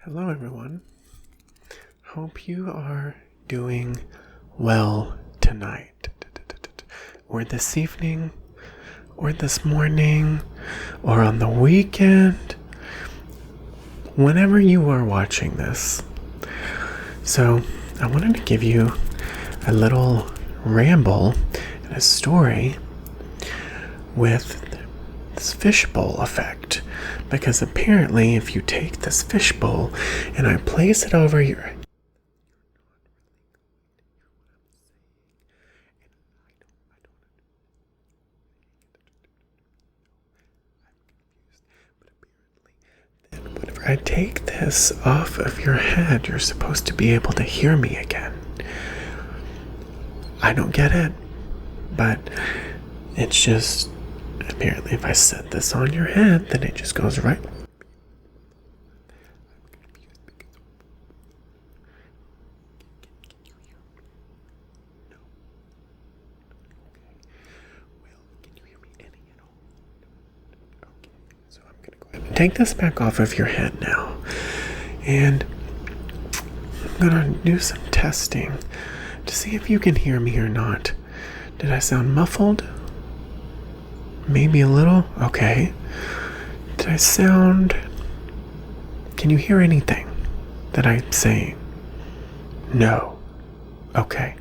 Hello, everyone. Hope you are doing well tonight, or this evening, or this morning, or on the weekend, whenever you are watching this. So, I wanted to give you a little ramble and a story with this fishbowl effect, because apparently if you take this fishbowl and I place it over your whenever I take this off of your head, you're supposed to be able to hear me again. I don't get it, but it's just apparently if I set this on your head, then it just goes right. So I'm going to go ahead and take this back off of your head now. And I'm going to do some testing to see if you can hear me or not. Did I sound muffled? Maybe a little? Okay. Did I sound... Can you hear anything that I'm saying? No. Okay.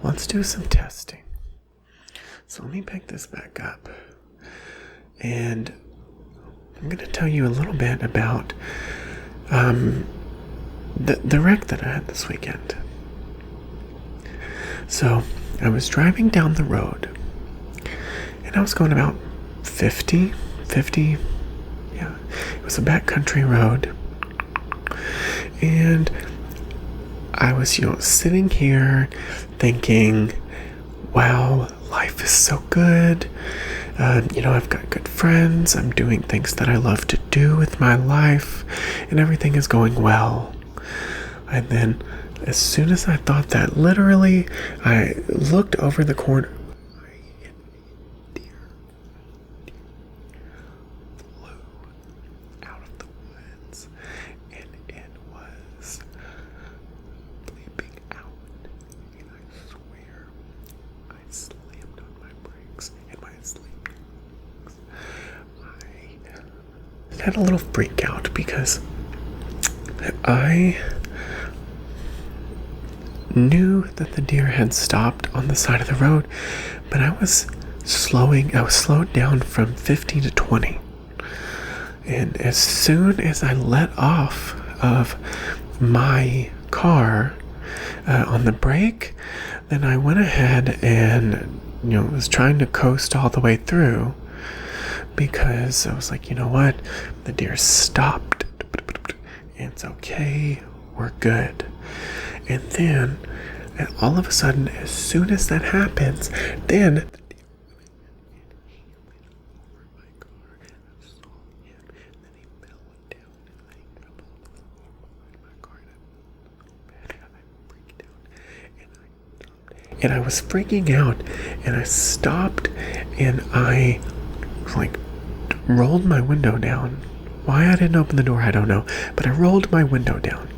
Let's do some testing. So let me pick this back up. And I'm going to tell you a little bit about the wreck that I had this weekend. So I was driving down the road. And I was going about 50, yeah. It was a backcountry road. And I was, sitting here thinking, wow, life is so good. I've got good friends. I'm doing things that I love to do with my life. And everything is going well. And then, as soon as I thought that, literally, I looked over the corner. Had a little freak out because I knew that the deer had stopped on the side of the road, but I was slowed down from 50 to 20. And as soon as I let off of my car on the brake, then I went ahead and was trying to coast all the way through. Because I was like, you know what? The deer stopped. It's okay. We're good. And then, all of a sudden, as soon as that happens, then the deer went over my car. I saw him. Then he fell down and I fell over my car. I freaked out. And I was freaking out. And I stopped and I rolled my window down. Why I didn't open the door, I don't know. But I rolled my window down.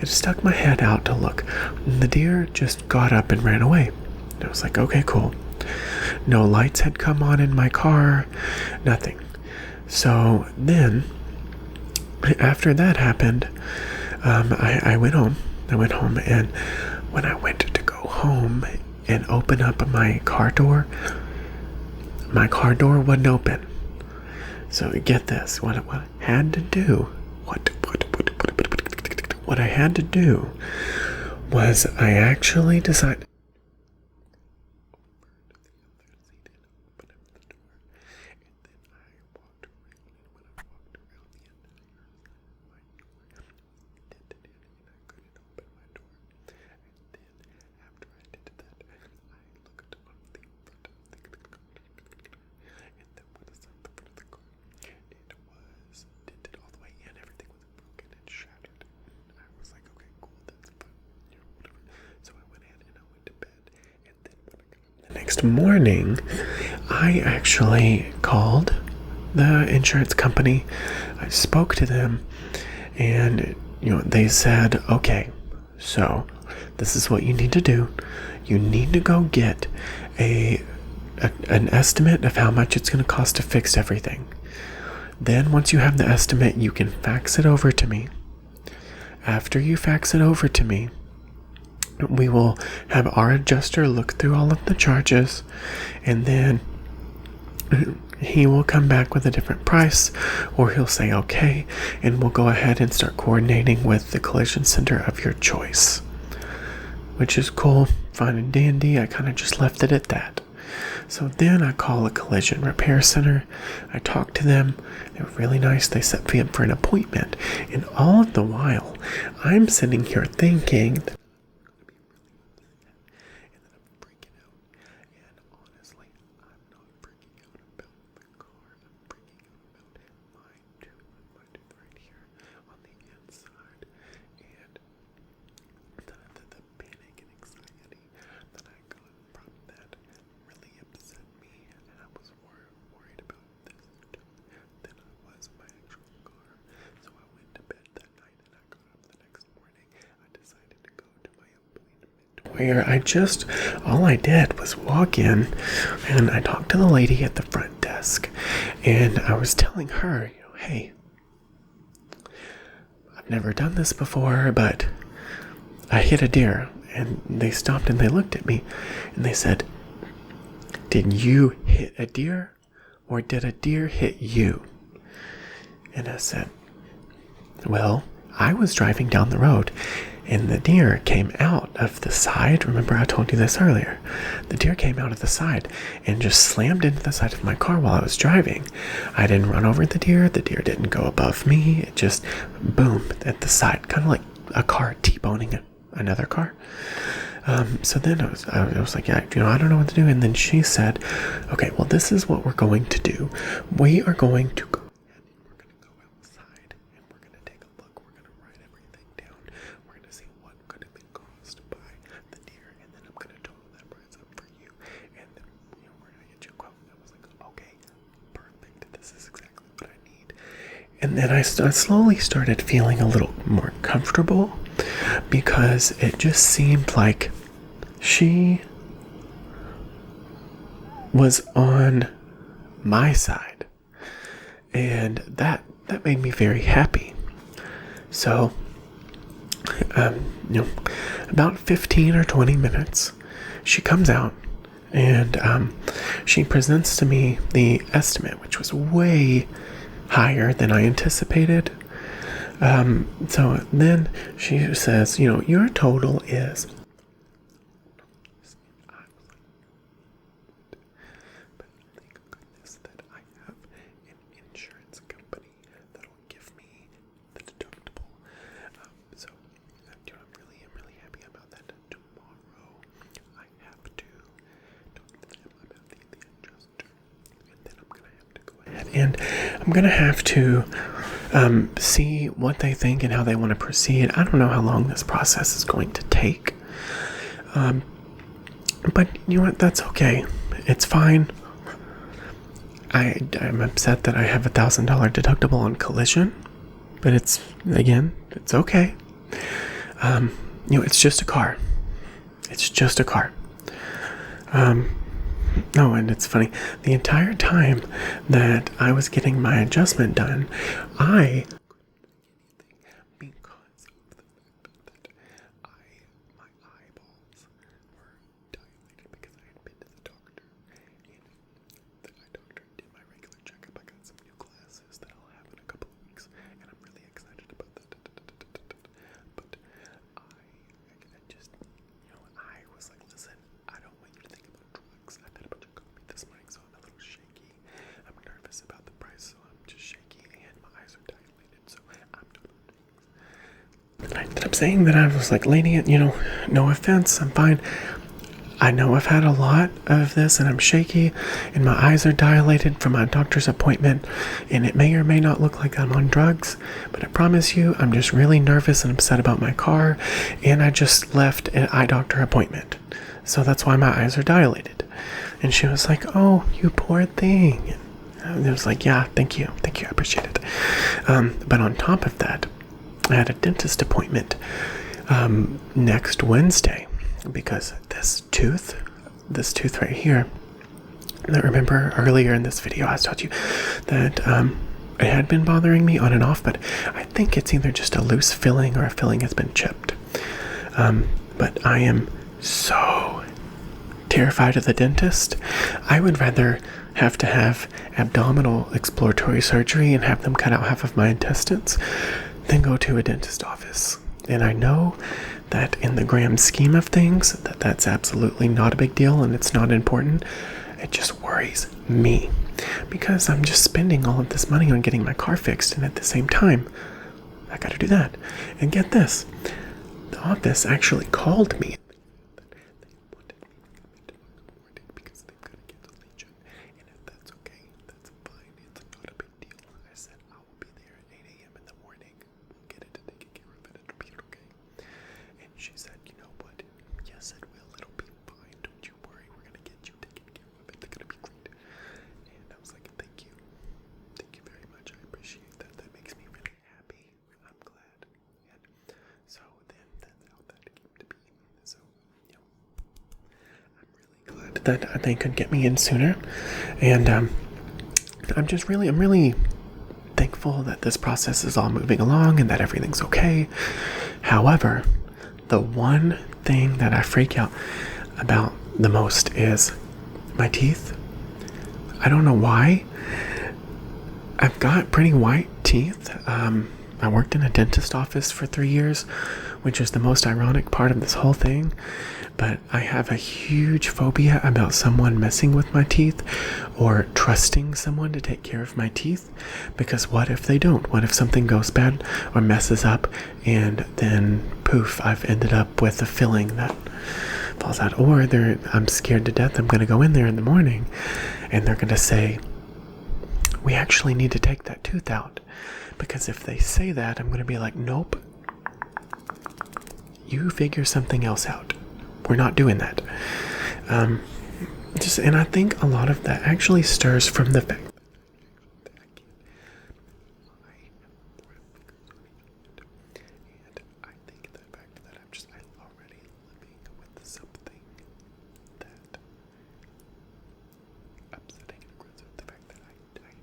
I stuck my head out to look. And the deer just got up and ran away. And I was like, okay, cool. No lights had come on in my car. Nothing. So then, after that happened, I went home. And when I went to go home and open up my car door wouldn't open. So get this, what I had to do, what I had to do was I actually decided next morning, I actually called the insurance company. I spoke to them, And, they said, okay, so this is what you need to do. You need to go get an estimate of how much it's going to cost to fix everything. Then once you have the estimate, you can fax it over to me. After you fax it over to me, we will have our adjuster look through all of the charges, and then he will come back with a different price, or he'll say okay, and we'll go ahead and start coordinating with the collision center of your choice, which is cool, fine and dandy. I kind of just left it at that. So then I call a collision repair center. I talk to them. They were really nice. They set me up for an appointment. And all of the while, I'm sitting here thinking that where all I did was walk in and I talked to the lady at the front desk, and I was telling her, hey, I've never done this before, but I hit a deer. And they stopped and they looked at me and they said, did you hit a deer or did a deer hit you? And I said, well, I was driving down the road and the deer came out of the side. Remember, I told you this earlier. The deer came out of the side and just slammed into the side of my car while I was driving. I didn't run over the deer. The deer didn't go above me. It just boomed at the side, kind of like a car T-boning another car. So then I was like, yeah, I don't know what to do. And then she said, okay, well, this is what we're going to do. We are going to go. And then I slowly started feeling a little more comfortable because it just seemed like she was on my side. And that made me very happy. So, about 15 or 20 minutes, she comes out and she presents to me the estimate, which was way higher than I anticipated. So then she says, your total is. But thank goodness that I have an insurance company that'll give me the deductible. So I'm really happy about that. Tomorrow I have to talk to them about the adjuster, and then I'm gonna have to go ahead and I'm going to have to see what they think and how they want to proceed. I don't know how long this process is going to take. But you know what? That's okay. It's fine. I'm upset that I have $1,000 deductible on collision. But it's okay. It's just a car. It's just a car. Oh, and it's funny. The entire time that I was getting my adjustment done, I because of the fact that my eyeballs were dilated because I had been to the doctor, and the eye doctor did my regular checkup. I got some new glasses that I'll have in a couple of weeks, and I'm really excited about that. But I just, I was like, listen, I don't want you to think about drugs. I've had a bunch of coffee this morning, so I'm a little shaky. I'm nervous about the price, so I'm just shaky, and my eyes are dilated, so I'm doing things. And I ended up saying that I was like, lady, no offense, I'm fine. I know I've had a lot of this and I'm shaky and my eyes are dilated from my doctor's appointment, and it may or may not look like I'm on drugs, but I promise you I'm just really nervous and upset about my car, and I just left an eye doctor appointment. So that's why my eyes are dilated. And she was like, oh, you poor thing. And I was like, yeah, thank you, I appreciate it. But on top of that, I had a dentist appointment next Wednesday because this tooth right here, I remember earlier in this video I told you that it had been bothering me on and off, but I think it's either just a loose filling or a filling has been chipped. But I am so terrified of the dentist. I would rather have to have abdominal exploratory surgery and have them cut out half of my intestines than go to a dentist office. And I know that in the grand scheme of things, that's absolutely not a big deal and it's not important. It just worries me because I'm just spending all of this money on getting my car fixed, and at the same time, I gotta do that. And get this, the office actually called me. Because they've got to get the Legion, and if that's okay, that's fine. It's not a big deal. I said I will be there at 8 a.m. in the morning. We'll get it taken care of, and it'll be okay. And she said, you know what? Yes, it will. It'll be fine. Don't you worry. We're gonna get you taken care of. It's gonna be great. And I was like, thank you. Thank you very much. I appreciate that. That makes me really happy. I'm glad. And so then that's how that came to be. So, you know, I'm really glad that they could get me in sooner. And I'm really thankful that this process is all moving along and that everything's okay. However, the one thing that I freak out about the most is my teeth. I don't know why. I've got pretty white teeth. I worked in a dentist office for 3 years, which is the most ironic part of this whole thing. But I have a huge phobia about someone messing with my teeth or trusting someone to take care of my teeth. Because what if they don't? What if something goes bad or messes up and then poof, I've ended up with a filling that falls out. Or I'm scared to death I'm going to go in there in the morning and they're going to say, we actually need to take that tooth out. Because if they say that, I'm going to be like, nope. You figure something else out. We're not doing that. And I think a lot of that actually stirs from the fact that I can't lie and I think the fact that I'm already living with something that upsetting and aggressive. The fact that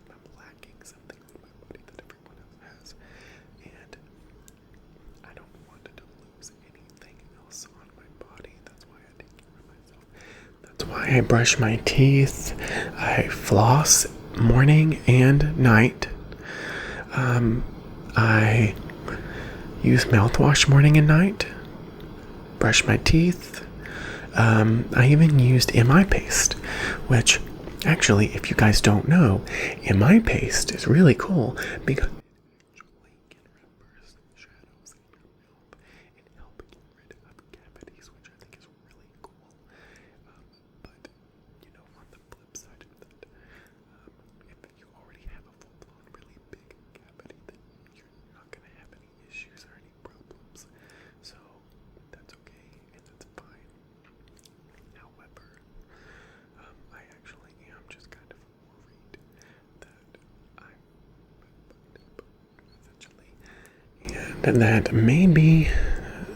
I'm lacking something in my body that everyone else has, and I don't want to lose anything else on my body. That's why I take care of myself. That's why I brush my teeth. I floss morning and night. I use mouthwash morning and night. Brush my teeth. I even used MI paste, which actually, if you guys don't know, MI paste is really cool because it actually can reverse shadows in your mouth and help get rid of cavities, which I think is really cool. But, you know, on the flip side of that, if you already have a full-blown really big cavity, then you're not going to have any issues or any problems. So, that's okay and that's fine. However, I actually am just kind of worried that I'm fucked up, essentially. And that maybe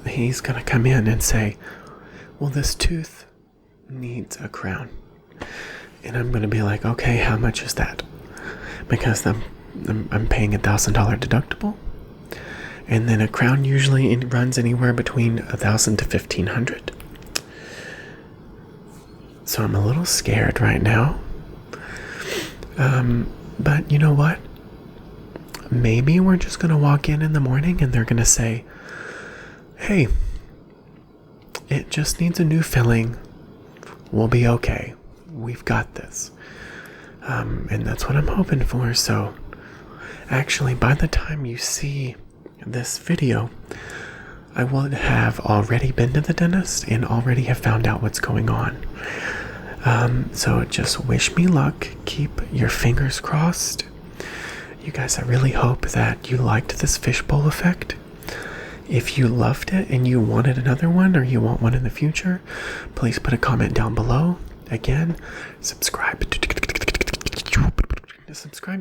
he's going to come in and say, well, this tooth needs a crown. And I'm going to be like, okay, how much is that? Because I'm paying $1,000 deductible. And then a crown usually runs anywhere between $1,000 to $1,500. So I'm a little scared right now. But you know what? Maybe we're just going to walk in the morning and they're going to say, hey, it just needs a new filling. We'll be okay. We've got this. And that's what I'm hoping for. So actually, by the time you see this video, I will have already been to the dentist and already have found out what's going on. So just wish me luck. Keep your fingers crossed. You guys, I really hope that you liked this Fishbowl Effect. If you loved it and you wanted another one or you want one in the future, please put a comment down below. Again, subscribe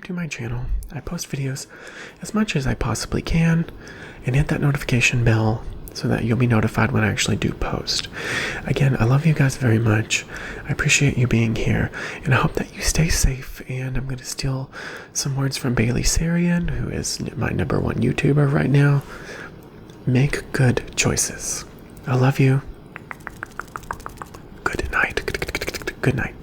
to my channel. I post videos as much as I possibly can, and hit that notification bell so that you'll be notified when I actually do post. Again, I love you guys very much. I appreciate you being here, and I hope that you stay safe. And I'm going to steal some words from Bailey Sarian, who is my #1 YouTuber right now. Make good choices. I love you. Good night. Good night.